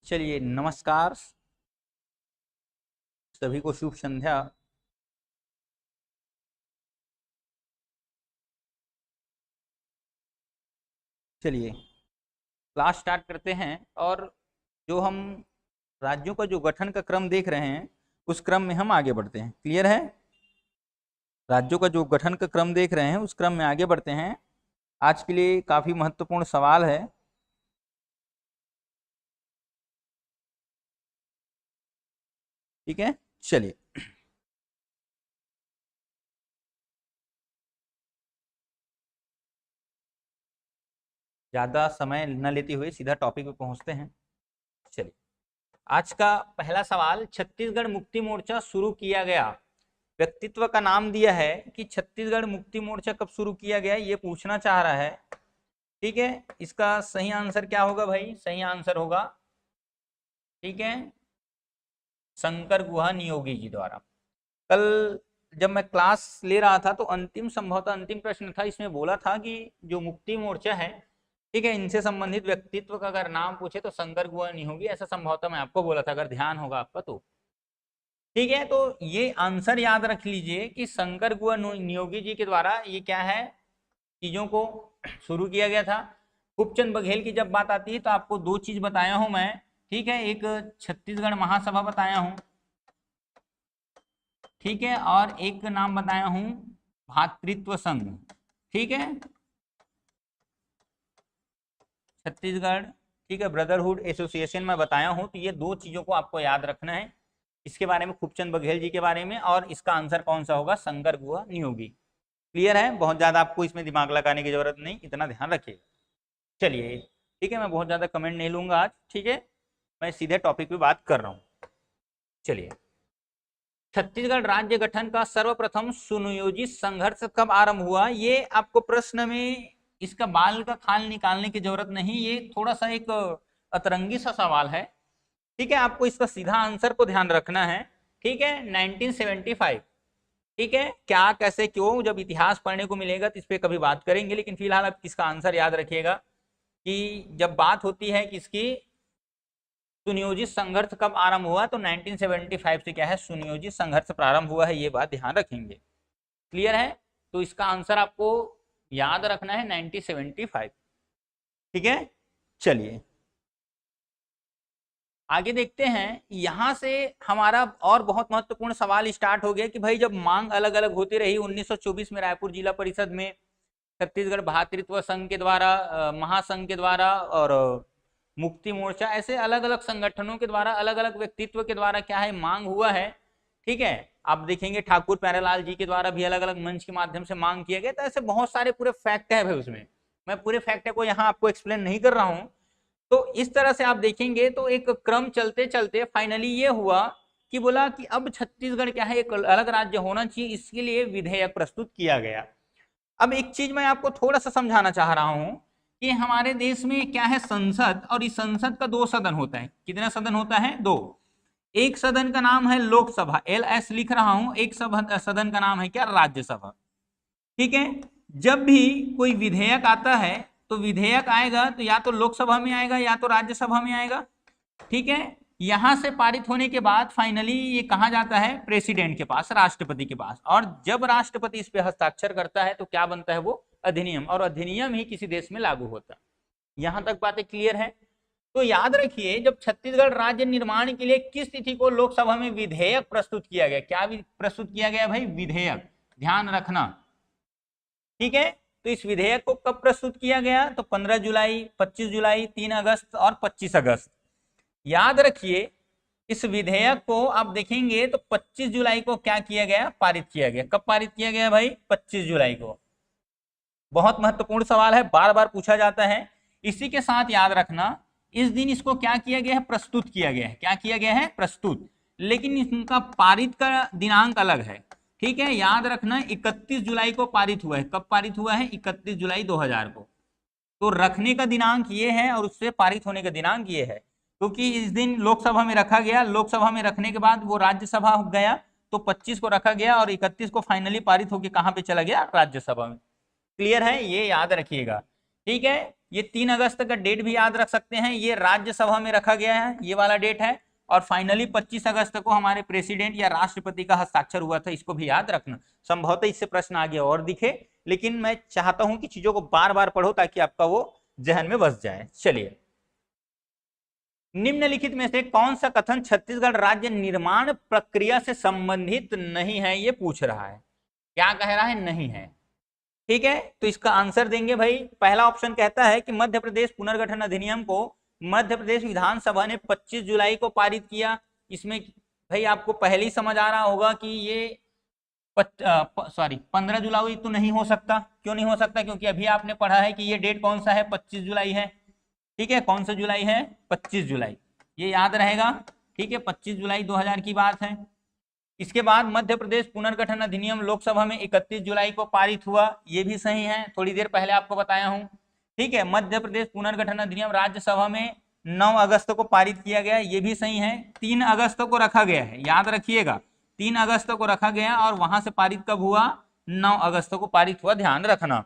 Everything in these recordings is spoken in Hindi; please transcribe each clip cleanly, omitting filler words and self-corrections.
चलिए नमस्कार, सभी को शुभ संध्या। चलिए क्लास स्टार्ट करते हैं। और जो हम राज्यों का जो गठन का क्रम देख रहे हैं उस क्रम में हम आगे बढ़ते हैं। क्लियर है? राज्यों का जो गठन का क्रम देख रहे हैं उस क्रम में आगे बढ़ते हैं। आज के लिए काफी महत्वपूर्ण सवाल है। ठीक है, चलिए ज्यादा समय न लेते हुए सीधा टॉपिक पे पहुंचते हैं। चलिए आज का पहला सवाल, छत्तीसगढ़ मुक्ति मोर्चा शुरू किया गया। व्यक्तित्व का नाम दिया है कि छत्तीसगढ़ मुक्ति मोर्चा कब शुरू किया गया, ये पूछना चाह रहा है। ठीक है, इसका सही आंसर क्या होगा भाई? सही आंसर होगा, ठीक है, शंकर गुहा नियोगी जी द्वारा। कल जब मैं क्लास ले रहा था तो अंतिम, संभवतः अंतिम प्रश्न था, इसमें बोला था कि जो मुक्ति मोर्चा है, ठीक है, इनसे संबंधित व्यक्तित्व का अगर नाम पूछे तो शंकर गुहा नियोगी, ऐसा संभवतः मैं आपको बोला था, अगर ध्यान होगा आपका तो। ठीक है, तो ये आंसर याद रख लीजिए कि शंकर गुहा नियोगी जी के द्वारा ये क्या है, चीजों को शुरू किया गया था। खूबचंद बघेल की जब बात आती है तो आपको दो चीज बताया हूं मैं। ठीक है, एक छत्तीसगढ़ महासभा बताया हूं, ठीक है, और एक नाम बताया हूं भातृत्व संघ। ठीक है, छत्तीसगढ़, ठीक है, ब्रदरहुड एसोसिएशन में बताया हूं। तो ये दो चीजों को आपको याद रखना है, इसके बारे में, खूबचंद बघेल जी के बारे में, और इसका आंसर कौन सा होगा? शंकर गुहा नियोगी। क्लियर है? बहुत ज्यादा आपको इसमें दिमाग लगाने की जरूरत नहीं, इतना ध्यान रखिएगा। चलिए ठीक है, मैं बहुत ज्यादा कमेंट नहीं लूंगा आज। ठीक है, मैं सीधे टॉपिक पे बात कर रहा हूं। चलिए, छत्तीसगढ़ राज्य गठन का सर्वप्रथम सुनियोजित संघर्ष कब आरंभ हुआ? ये आपको प्रश्न में इसका बाल का खाल निकालने की जरूरत नहीं, ये थोड़ा सा एक अतरंगी सा सवाल है। ठीक है, आपको इसका सीधा आंसर को ध्यान रखना है। ठीक है, 1975। ठीक है, क्या, कैसे, क्यों, जब इतिहास पढ़ने को मिलेगा तो इस पर कभी बात करेंगे, लेकिन फिलहाल आप इसका आंसर याद रखिएगा कि जब बात होती है किसकी, सुनियोजित संघर्ष कब आरंभ हुआ, तो 1975 से क्या है, सुनियोजित संघर्ष प्रारंभ हुआ है, ये बात ध्यान रखेंगे। क्लियर है? तो इसका आंसर आपको याद रखना है 1975। ठीक है, चलिए आगे देखते हैं। यहां से हमारा और बहुत महत्वपूर्ण सवाल स्टार्ट हो गया कि भाई जब मांग अलग अलग होती रही, 1924 में रायपुर जिला परिषद में छत्तीसगढ़ भातृत्व संघ के द्वारा, महासंघ के द्वारा, और मुक्ति मोर्चा, ऐसे अलग अलग संगठनों के द्वारा, अलग अलग व्यक्तित्व के द्वारा क्या है, मांग हुआ है। ठीक है, आप देखेंगे ठाकुर प्यारेलाल जी के द्वारा भी अलग अलग मंच के माध्यम से मांग किया गया। तो ऐसे बहुत सारे पूरे फैक्ट है भाई उसमें, मैं पूरे फैक्ट को यहाँ आपको एक्सप्लेन नहीं कर रहा हूँ। तो इस तरह से आप देखेंगे तो एक क्रम चलते चलते फाइनली ये हुआ कि बोला कि अब छत्तीसगढ़ क्या है, एक अलग राज्य होना चाहिए, इसके लिए विधेयक प्रस्तुत किया गया। अब एक चीज मैं आपको थोड़ा सा समझाना चाह रहा हूं कि हमारे देश में क्या है, संसद, और इस संसद का दो सदन होता है। कितना सदन होता है? दो। एक सदन का नाम है लोकसभा, LS लिख रहा हूं, एक सदन का नाम है क्या, राज्यसभा। ठीक है, जब भी कोई विधेयक आता है तो विधेयक आएगा तो या तो लोकसभा में आएगा या तो राज्यसभा में आएगा। ठीक है, यहां से पारित होने के बाद फाइनली ये कहा जाता है प्रेसिडेंट के पास, राष्ट्रपति के पास, और जब राष्ट्रपति इस पे हस्ताक्षर करता है तो क्या बनता है, वो अधिनियम, और अधिनियम ही किसी देश में लागू होता है। यहां तक बातें क्लियर है? तो याद रखिए, जब छत्तीसगढ़ राज्य निर्माण के लिए किस तिथि को लोकसभा में विधेयक प्रस्तुत किया गया? क्या प्रस्तुत किया गया भाई? विधेयक, ध्यान रखना। ठीक है, तो इस विधेयक को कब प्रस्तुत किया गया? तो 15 जुलाई, 25 जुलाई, 3 अगस्त और 25 अगस्त। याद रखिए, इस विधेयक को आप देखेंगे तो 25 जुलाई को क्या किया गया, पारित किया गया। कब पारित किया गया भाई? 25 जुलाई को। बहुत महत्वपूर्ण सवाल है, बार बार पूछा जाता है। इसी के साथ याद रखना, इस दिन इसको क्या किया गया है, प्रस्तुत किया गया है। क्या किया गया है? प्रस्तुत। लेकिन इनका पारित का दिनांक अलग है। ठीक है, याद रखना 31 जुलाई को पारित हुआ है। कब पारित हुआ है? 31 जुलाई 2000 को। तो रखने का दिनांक ये है और उससे पारित होने का दिनांक ये है, क्योंकि इस दिन लोकसभा में रखा गया, लोकसभा में रखने के बाद वो राज्यसभा गया, तो 25 को रखा गया और 31 को फाइनली पारित होकर कहां पे चला गया? राज्यसभा में। क्लियर है? ये याद रखिएगा। ठीक है, ये 3 अगस्त का डेट भी याद रख सकते हैं, ये राज्यसभा में रखा गया है, ये वाला डेट है। और फाइनली 25 अगस्त को हमारे प्रेसिडेंट या राष्ट्रपति का हस्ताक्षर हुआ था, इसको भी याद रखना। संभवतः इससे प्रश्न आगे और दिखे, लेकिन मैं चाहता हूं कि चीजों को बार बार पढ़ो ताकि आपका वो जहन में बस जाए। चलिए, निम्नलिखित में से कौन सा कथन छत्तीसगढ़ राज्य निर्माण प्रक्रिया से संबंधित नहीं है, ये पूछ रहा है। क्या कह रहा है? नहीं है। ठीक है, तो इसका आंसर देंगे भाई। पहला ऑप्शन कहता है कि मध्य प्रदेश पुनर्गठन अधिनियम को मध्य प्रदेश विधानसभा ने 25 जुलाई को पारित किया। इसमें भाई आपको पहले ही समझ आ रहा होगा कि ये 15 जुलाई तो नहीं हो सकता। क्यों नहीं हो सकता? क्योंकि अभी आपने पढ़ा है कि ये डेट कौन सा है, 25 जुलाई है। ठीक है, कौन सा जुलाई है? 25 जुलाई, ये याद रहेगा। ठीक है, 25 जुलाई 2000 की बात है। इसके बाद मध्य प्रदेश पुनर्गठन अधिनियम लोकसभा में 31 जुलाई को पारित हुआ, ये भी सही है, थोड़ी देर पहले आपको बताया हूं। ठीक है, मध्य प्रदेश पुनर्गठन अधिनियम राज्यसभा में 9 अगस्त को पारित किया गया, ये भी सही है। 3 अगस्त को रखा गया है, याद रखिएगा, 3 अगस्त को रखा गया और वहां से पारित कब हुआ? 9 अगस्त को पारित हुआ, ध्यान रखना।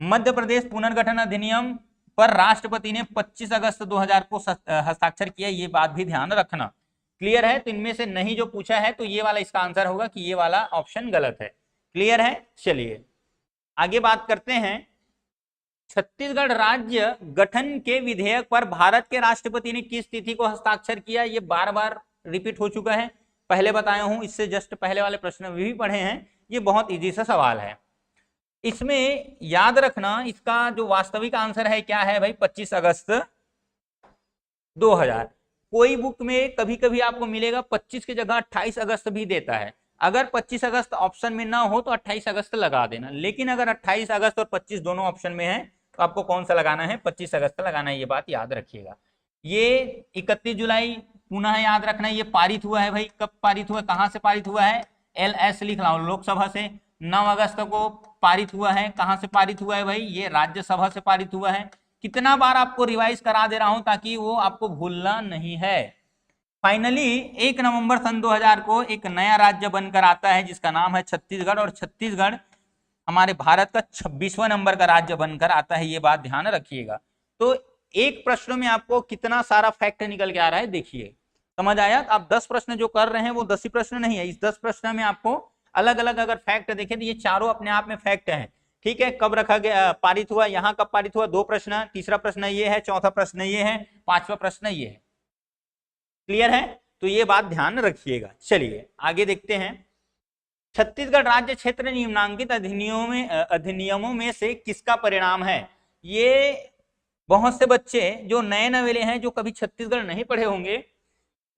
मध्य प्रदेश पुनर्गठन अधिनियम पर राष्ट्रपति ने 25 अगस्त 2000 को हस्ताक्षर किया, ये बात भी ध्यान रखना। क्लियर है? तो इनमें से नहीं जो पूछा है तो ये वाला इसका आंसर होगा कि ये वाला ऑप्शन गलत है। क्लियर है? चलिए आगे बात करते हैं। छत्तीसगढ़ राज्य गठन के विधेयक पर भारत के राष्ट्रपति ने किस तिथि को हस्ताक्षर किया? ये बार बार रिपीट हो चुका है, पहले बताया हूं, इससे जस्ट पहले वाले प्रश्न भी पढ़े हैं। ये बहुत इजी सा सवाल है। इसमें याद रखना, इसका जो वास्तविक आंसर है क्या है भाई? 25 अगस्त 2000। कोई बुक में कभी कभी आपको मिलेगा 25 की जगह 28 अगस्त भी देता है। अगर 25 अगस्त ऑप्शन में ना हो तो 28 अगस्त लगा देना, लेकिन अगर 28 अगस्त और 25 दोनों ऑप्शन में है तो आपको कौन सा लगाना है? 25 अगस्त लगाना है, ये बात याद रखिएगा। ये 31 जुलाई पुनः याद रखना, ये पारित हुआ है भाई। कब पारित हुआ, कहां से पारित हुआ है? LS लिख रहा हूं, लोकसभा से। 9 अगस्त को पारित हुआ है, कहां से पारित हुआ है भाई? ये राज्यसभा से पारित हुआ है। कितना बार आपको रिवाइज करा दे रहा हूं ताकि वो आपको भूलना नहीं है। फाइनली 1 नवंबर सन 2000 को एक नया राज्य बनकर आता है जिसका नाम है छत्तीसगढ़, और छत्तीसगढ़ हमारे भारत का 26वां नंबर का राज्य बनकर आता है, ये बात ध्यान रखिएगा। तो एक प्रश्न में आपको कितना सारा फैक्ट निकल के आ रहा है, देखिए, समझ आया? आप 10 प्रश्न जो कर रहे हैं वो 10 ही प्रश्न नहीं है, इस 10 प्रश्न में आपको अलग अलग अगर फैक्ट देखें तो ये चारों अपने आप में फैक्ट हैं। ठीक है, कब रखा गया, पारित हुआ, यहाँ कब पारित हुआ, 2 प्रश्न, तीसरा प्रश्न ये है, चौथा प्रश्न ये है, 5वां प्रश्न ये है। क्लियर है? तो ये बात ध्यान रखिएगा। चलिए आगे देखते हैं। छत्तीसगढ़ राज्य क्षेत्र निम्नांकित अधिनियमों में से किसका परिणाम है? ये बहुत से बच्चे जो नए नवेले हैं, जो कभी छत्तीसगढ़ नहीं पढ़े होंगे,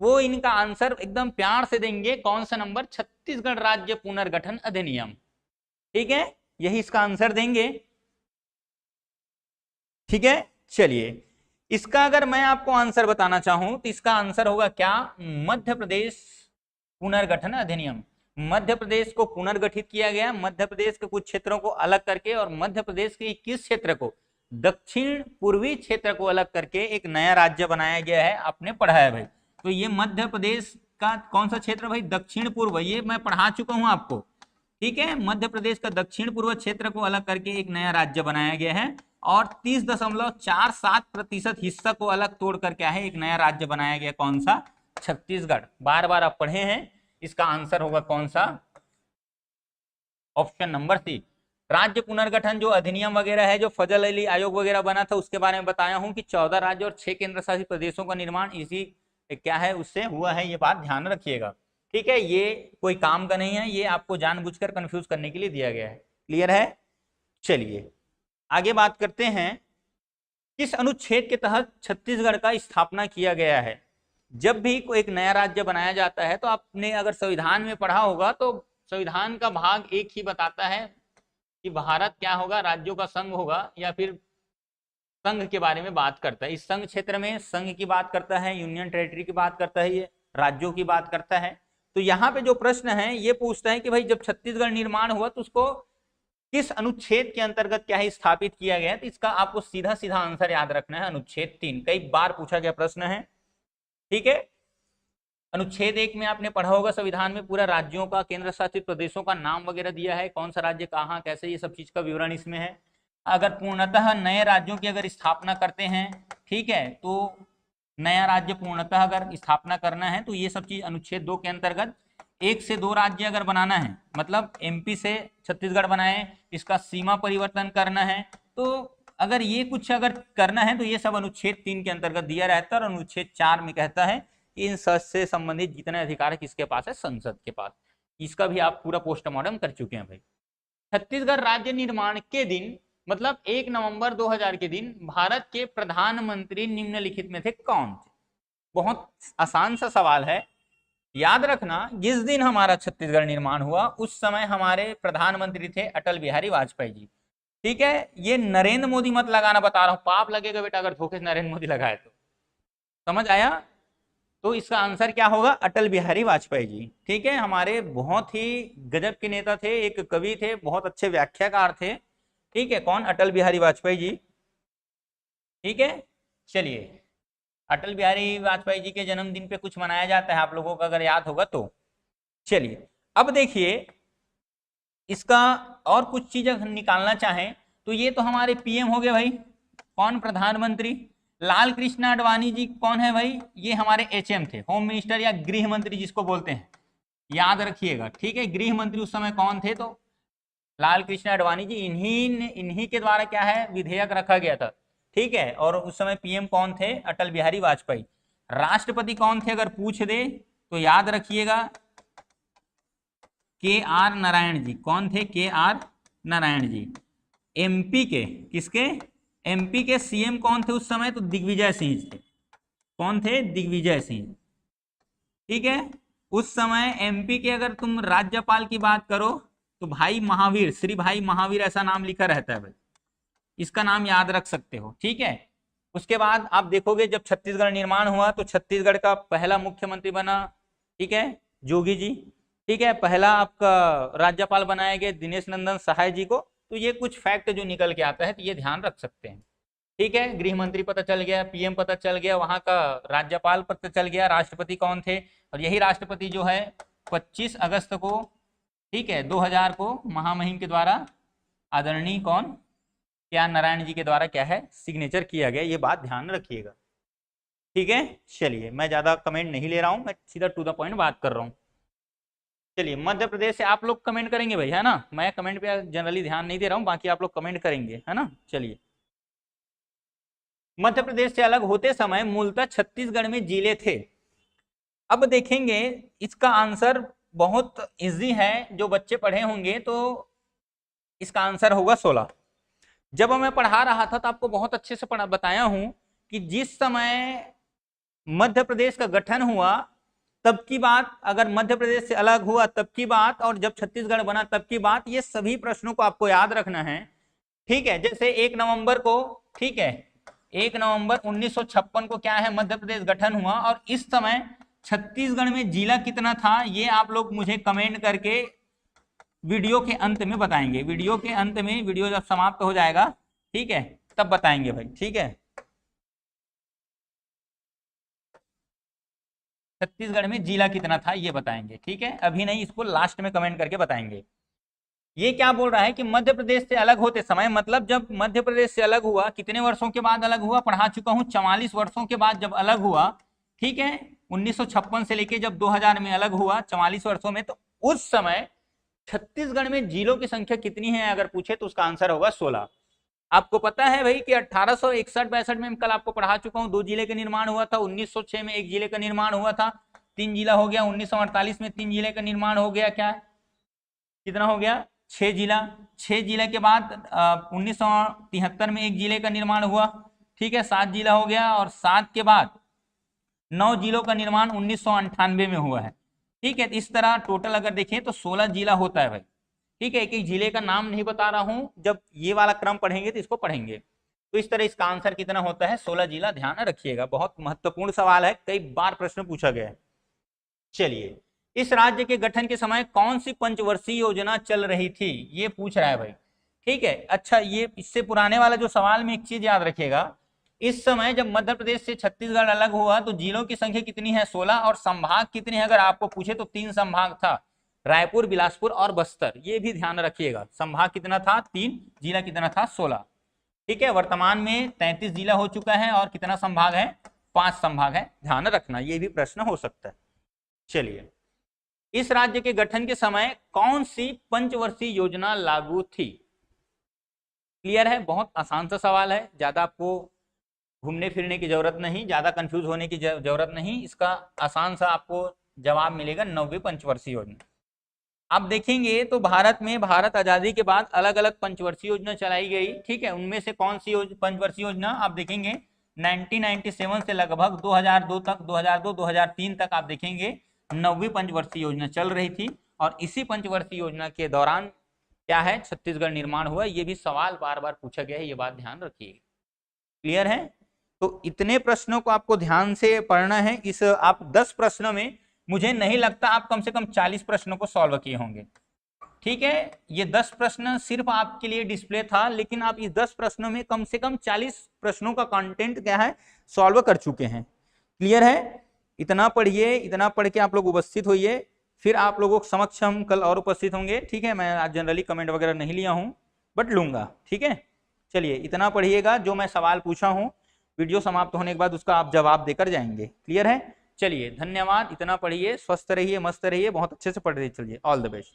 वो इनका आंसर एकदम प्यार से देंगे। कौन सा नंबर? छत्तीसगढ़ राज्य पुनर्गठन अधिनियम। ठीक है, यही इसका आंसर देंगे। ठीक है, चलिए इसका अगर मैं आपको आंसर बताना चाहूं तो इसका आंसर होगा क्या? मध्य प्रदेश पुनर्गठन अधिनियम। मध्य प्रदेश को पुनर्गठित किया गया, मध्य प्रदेश के कुछ क्षेत्रों को अलग करके, और मध्य प्रदेश के 21 क्षेत्र को, दक्षिण पूर्वी क्षेत्र को अलग करके एक नया राज्य बनाया गया है। आपने पढ़ा है भाई। तो ये मध्य प्रदेश का कौन सा क्षेत्र भाई? दक्षिण पूर्व, ये मैं पढ़ा चुका हूं आपको। ठीक है, मध्य प्रदेश का दक्षिण पूर्व क्षेत्र को अलग करके एक नया राज्य बनाया गया है, और 30.47% हिस्सा को अलग तोड़ कर क्या है, एक नया राज्य बनाया गया। कौन सा? छत्तीसगढ़। बार बार आप पढ़े हैं, इसका आंसर होगा कौन सा? Option number C. राज्य पुनर्गठन जो अधिनियम वगैरह है, जो फजल अली आयोग वगैरह बना था, उसके बारे में बताया हूं कि 14 राज्य और 6 केंद्र शासित प्रदेशों का निर्माण इसी क्या है, उससे हुआ है, ये बात ध्यान रखिएगा। ठीक है, ये कोई काम का नहीं है, ये आपको जानबूझकर कंफ्यूज करने के लिए दिया गया है। क्लियर है? चलिए आगे बात करते हैं। किस अनुच्छेद के तहत छत्तीसगढ़ का स्थापना किया गया है? जब भी कोई एक नया राज्य बनाया जाता है तो आपने अगर संविधान में पढ़ा होगा तो संविधान का भाग 1 ही बताता है कि भारत क्या होगा, राज्यों का संघ होगा, या फिर संघ के बारे में बात करता है। इस संघ क्षेत्र में संघ की बात करता है, यूनियन टेरिटरी की बात करता है, ये राज्यों की बात करता है। तो यहाँ पे जो प्रश्न है ये पूछता है कि भाई जब छत्तीसगढ़ निर्माण हुआ तो उसको किस अनुच्छेद के अंतर्गत क्या है स्थापित किया गया है? तो इसका आपको सीधा सीधा आंसर याद रखना है, अनुच्छेद 3। कई बार पूछा गया प्रश्न है। ठीक है, अनुच्छेद 1 में आपने पढ़ा होगा, संविधान में पूरा राज्यों का, केंद्र शासित प्रदेशों का नाम वगैरह दिया है, कौन सा राज्य कहाँ कैसे, ये सब चीज का विवरण इसमें है। अगर पूर्णतः नए राज्यों की अगर स्थापना करते हैं, ठीक है, तो नया राज्य पूर्णतः अगर स्थापना करना है तो ये सब चीज अनुच्छेद 2 के अंतर्गत 1 से 2 राज्य अगर बनाना है, मतलब एमपी से छत्तीसगढ़ बनाए, इसका सीमा परिवर्तन करना है, तो अगर ये कुछ अगर करना है तो ये सब अनुच्छेद 3 के अंतर्गत दिया रहता है। और अनुच्छेद 4 में कहता है कि इन से संबंधित जितने अधिकार है किसके पास है, संसद के पास। इसका भी आप पूरा पोस्टमार्टम कर चुके हैं भाई। छत्तीसगढ़ राज्य निर्माण के दिन, मतलब 1 नवंबर 2000 के दिन भारत के प्रधानमंत्री निम्नलिखित में थे कौन थे? बहुत आसान सा सवाल है, याद रखना जिस दिन हमारा छत्तीसगढ़ निर्माण हुआ उस समय हमारे प्रधानमंत्री थे अटल बिहारी वाजपेयी जी, ठीक है। ये नरेंद्र मोदी मत लगाना, बता रहा हूं, पाप लगेगा बेटा अगर धोखे से नरेंद्र मोदी लगाए तो। समझ आया? तो इसका आंसर क्या होगा, अटल बिहारी वाजपेयी जी, ठीक है। हमारे बहुत ही गजब के नेता थे, एक कवि थे, बहुत अच्छे व्याख्याकार थे, ठीक है। कौन? अटल बिहारी वाजपेयी जी, ठीक है। चलिए, अटल बिहारी वाजपेयी जी के जन्मदिन पे कुछ मनाया जाता है, आप लोगों को अगर याद होगा तो। चलिए, अब देखिए इसका और कुछ चीजें निकालना चाहें तो ये तो हमारे पीएम हो गए भाई, कौन? प्रधानमंत्री। लाल कृष्ण आडवाणी जी कौन है भाई? ये हमारे एचएम थे, होम मिनिस्टर या गृह मंत्री जिसको बोलते हैं, याद रखिएगा, ठीक है। गृह मंत्री उस समय कौन थे? तो लाल कृष्ण आडवाणी जी। इन्हीं के द्वारा क्या है, विधेयक रखा गया था, ठीक है। और उस समय पीएम कौन थे? अटल बिहारी वाजपेयी। राष्ट्रपति कौन थे अगर पूछ दे तो याद रखिएगा के.आर. नारायण जी। कौन थे? के.आर. नारायण जी। एमपी के, किसके? एमपी के सीएम कौन थे उस समय? तो दिग्विजय सिंह थे। कौन थे? दिग्विजय सिंह, ठीक है। उस समय एमपी के अगर तुम राज्यपाल की बात करो तो भाई महावीर, श्री भाई महावीर ऐसा नाम लिखा रहता है भाई, इसका नाम याद रख सकते हो, ठीक है। उसके बाद आप देखोगे जब छत्तीसगढ़ निर्माण हुआ तो छत्तीसगढ़ का पहला मुख्यमंत्री बना, ठीक है, जोगी जी, ठीक है। पहला आपका राज्यपाल बनाया गया दिनेश नंदन सहाय जी को। तो ये कुछ फैक्ट जो निकल के आता है तो ये ध्यान रख सकते हैं, ठीक है। गृह मंत्री पता चल गया, पीएम पता चल गया, वहां का राज्यपाल पता चल गया, राष्ट्रपति कौन थे, और यही राष्ट्रपति जो है 25 अगस्त को, ठीक है, 2000 को महामहिम के द्वारा आदरणीय कौन, के.आर. नारायण जी के द्वारा क्या है, सिग्नेचर किया गया। ये बात ध्यान रखिएगा, ठीक है। चलिए, मैं ज्यादा कमेंट नहीं ले रहा हूं, मैं सीधा टू द पॉइंट बात कर रहा हूं। चलिए, मध्य प्रदेश से आप लोग कमेंट करेंगे भाई, है ना। मैं कमेंट पे जनरली ध्यान नहीं दे रहा हूं, बाकी आप लोग कमेंट करेंगे, है ना। चलिए, मध्य प्रदेश से अलग होते समय मूलतः छत्तीसगढ़ में जिले थे। अब देखेंगे इसका आंसर बहुत इजी है, जो बच्चे पढ़े होंगे तो इसका आंसर होगा 16। जब मैं पढ़ा रहा था तो आपको बहुत अच्छे से बताया हूं कि जिस समय मध्य प्रदेश का गठन हुआ तब की बात, अगर मध्य प्रदेश से अलग हुआ तब की बात, और जब छत्तीसगढ़ बना तब की बात, ये सभी प्रश्नों को आपको याद रखना है, ठीक है। जैसे 1 नवंबर को, ठीक है, 1 नवंबर 1956 को क्या है, मध्य प्रदेश गठन हुआ। और इस समय छत्तीसगढ़ में जिला कितना था ये आप लोग मुझे कमेंट करके वीडियो के अंत में बताएंगे। वीडियो के अंत में, वीडियो जब समाप्त हो जाएगा, ठीक है, तब बताएंगे भाई, ठीक है। छत्तीसगढ़ में जिला कितना था ये बताएंगे, ठीक है। अभी नहीं, इसको लास्ट में कमेंट करके बताएंगे। ये क्या बोल रहा है कि मध्य प्रदेश से अलग होते समय, मतलब जब मध्य प्रदेश से अलग हुआ, कितने वर्षों के बाद अलग हुआ, पढ़ा चुका हूं, 44 वर्षों के बाद जब अलग हुआ, ठीक है। 1956 से लेके जब 2000 में अलग हुआ, 44 वर्षों में, तो उस समय छत्तीसगढ़ में जिलों की संख्या कितनी है अगर पूछे तो उसका आंसर होगा 16। आपको पता है भाई कि 1861-62 में कल आपको पढ़ा चुका हूं, 2 जिले का निर्माण हुआ था, 1906 में 1 जिले का निर्माण हुआ था, 3 जिला हो गया, 1948 में 3 जिले का निर्माण हो गया, क्या कितना हो गया, 6 जिला। 6 जिले के बाद 1973 में 1 जिले का निर्माण हुआ, ठीक है, 7 जिला हो गया, और 7 के बाद 9 जिलों का निर्माण 1998 में हुआ है, ठीक है। इस तरह टोटल अगर देखें तो 16 जिला होता है भाई, ठीक है। एक एक जिले का नाम नहीं बता रहा हूं, जब ये वाला क्रम पढ़ेंगे तो इसको पढ़ेंगे। तो इस तरह इसका आंसर कितना होता है, 16 जिला, ध्यान रखिएगा, बहुत महत्वपूर्ण सवाल है, कई बार प्रश्न पूछा गया है। चलिए, इस राज्य के गठन के समय कौन सी पंचवर्षीय योजना चल रही थी ये पूछ रहा है भाई, ठीक है। अच्छा, ये इससे पुराने वाला जो सवाल में एक चीज याद रखिएगा, इस समय जब मध्य प्रदेश से छत्तीसगढ़ अलग हुआ तो जिलों की संख्या कितनी है, 16, और संभाग कितने हैं अगर आपको पूछे तो 3 संभाग था, रायपुर, बिलासपुर और बस्तर। ये भी ध्यान रखिएगा, संभाग कितना था 3, जिला कितना था 16, ठीक है, वर्तमान में 33 जिला हो चुका है और कितना संभाग है, 5 संभाग है, ध्यान रखना, ये भी प्रश्न हो सकता है। चलिए, इस राज्य के गठन के समय कौन सी पंचवर्षीय योजना लागू थी? क्लियर है, बहुत आसान सा सवाल है, ज्यादा आपको घूमने फिरने की जरूरत नहीं, ज्यादा कंफ्यूज होने की जरूरत नहीं, इसका आसान सा आपको जवाब मिलेगा, 9वीं पंचवर्षीय योजना। आप देखेंगे तो भारत में भारत आजादी के बाद अलग अलग पंचवर्षीय योजना चलाई गई, ठीक है, उनमें से कौन सी पंचवर्षीय योजना आप देखेंगे 1997 से लगभग 2002 तक, 2002-2003 तक आप देखेंगे 9वीं पंचवर्षीय योजना चल रही थी, और इसी पंचवर्षीय योजना के दौरान क्या है, छत्तीसगढ़ निर्माण हुआ। ये भी सवाल बार बार पूछा गया है, ये बात ध्यान रखिएगा। क्लियर है, तो इतने प्रश्नों को आपको ध्यान से पढ़ना है। इस आप 10 प्रश्नों में मुझे नहीं लगता आप कम से कम 40 प्रश्नों को सॉल्व किए होंगे, ठीक है। ये 10 प्रश्न सिर्फ आपके लिए डिस्प्ले था, लेकिन आप इस 10 प्रश्नों में कम से कम 40 प्रश्नों का कंटेंट क्या है, सॉल्व कर चुके हैं। क्लियर है, इतना पढ़िए, इतना पढ़ के आप लोग उपस्थित होइए, फिर आप लोगों के समक्ष हम कल और उपस्थित होंगे, ठीक है। मैं आज जनरली कमेंट वगैरह नहीं लिया हूं, बट लूंगा, ठीक है। चलिए, इतना पढ़िएगा, जो मैं सवाल पूछा हूं वीडियो समाप्त होने के बाद उसका आप जवाब देकर जाएंगे। क्लियर है, चलिए धन्यवाद, इतना पढ़िए, स्वस्थ रहिए, मस्त रहिए, बहुत अच्छे से पढ़ रहिए, चलिए ऑल द बेस्ट।